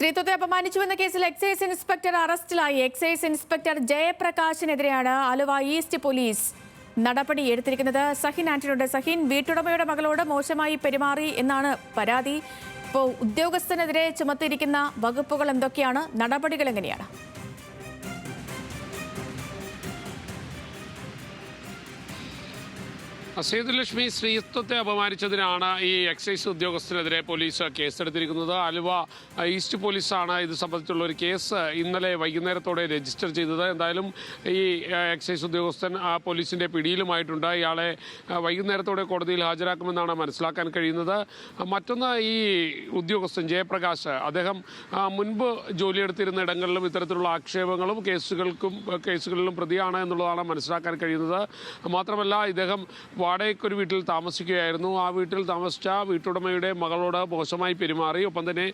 സ്ത്രീത്വത്തെ അപമാനിച്ചുവെന്ന കേസിൽ എക്സൈസ് ഇൻസ്പെക്ടർ അറസ്റ്റിലായി. എക്സൈസ് ഇൻസ്പെക്ടർ ജയപ്രകാശിനെതിരെയാണ് ആലുവ ഈസ്റ്റ് പോലീസ് നടപടി എടുത്തിരിക്കുന്നത്. സഹിൻ ആന്റണിയുടെ സഹിൻ, വീട്ടുടമയുടെ മകളോട് മോശമായി പെരുമാറി എന്നാണ് പരാതി. ഇപ്പോൾ ഉദ്യോഗസ്ഥനെതിരെ ചുമത്തിയിരിക്കുന്ന വകുപ്പുകൾ എന്തൊക്കെയാണ്, നടപടികൾ എങ്ങനെയാണ്? സേതുലക്ഷ്മി, സ്ത്രീത്വത്തെ അപമാനിച്ചതിനാണ് ഈ എക്സൈസ് ഉദ്യോഗസ്ഥനെതിരെ പോലീസ് കേസെടുത്തിരിക്കുന്നത്. ആലുവ ഈസ്റ്റ് പോലീസാണ് ഇത് സംബന്ധിച്ചുള്ള ഒരു കേസ് ഇന്നലെ വൈകുന്നേരത്തോടെ രജിസ്റ്റർ ചെയ്തത്. എന്തായാലും ഈ എക്സൈസ് ഉദ്യോഗസ്ഥൻ പോലീസിന്റെ പിടിയിലുമായിട്ടുണ്ട്. ഇയാളെ വൈകുന്നേരത്തോടെ കോടതിയിൽ ഹാജരാക്കുമെന്നാണ് മനസ്സിലാക്കാൻ കഴിയുന്നത്. മറ്റൊന്ന്, ഈ ഉദ്യോഗസ്ഥൻ ജയപ്രകാശ്, അദ്ദേഹം മുൻപ് ജോലിയെടുത്തിരുന്ന ഇടങ്ങളിലും ഇത്തരത്തിലുള്ള ആക്ഷേപങ്ങളും കേസുകളിലും പ്രതിയാണ് എന്നുള്ളതാണ് മനസ്സിലാക്കാൻ കഴിയുന്നത്. മാത്രമല്ല, ഇദ്ദേഹം വാടകയ്ക്കൊരു വീട്ടിൽ താമസിക്കുകയായിരുന്നു. ആ വീട്ടിൽ താമസിച്ച വീട്ടുടമയുടെ മകളോട് മോശമായി പെരുമാറി. ഒപ്പം തന്നെ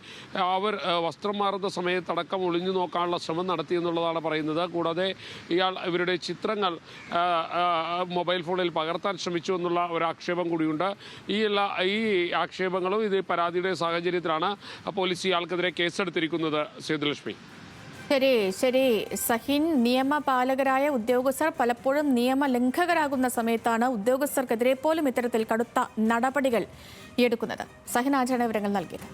അവർ വസ്ത്രം മാറുന്ന സമയത്തടക്കം ഒളിഞ്ഞു നോക്കാനുള്ള ശ്രമം നടത്തി എന്നുള്ളതാണ് പറയുന്നത്. കൂടാതെ ഇവരുടെ ചിത്രങ്ങൾ മൊബൈൽ ഫോണിൽ പകർത്താൻ ശ്രമിച്ചു എന്നുള്ള ഒരു ആക്ഷേപം കൂടിയുണ്ട്. ഈ ആക്ഷേപങ്ങളും ഇത് പരാതിയുടെ സാഹചര്യത്തിലാണ് പോലീസ് ഇയാൾക്കെതിരെ കേസെടുത്തിരിക്കുന്നത്. സേതുലക്ഷ്മി, ശരി സഹിൻ, നിയമപാലകരായ ഉദ്യോഗസ്ഥർ പലപ്പോഴും നിയമലംഘകരാകുന്ന സമയത്താണ് ഉദ്യോഗസ്ഥർക്കെതിരെ പോലും ഇത്തരത്തിൽ കടുത്ത നടപടികൾ എടുക്കുന്നത്. സഹിൻ ആചരണ വിവരങ്ങൾ നൽകിയത്.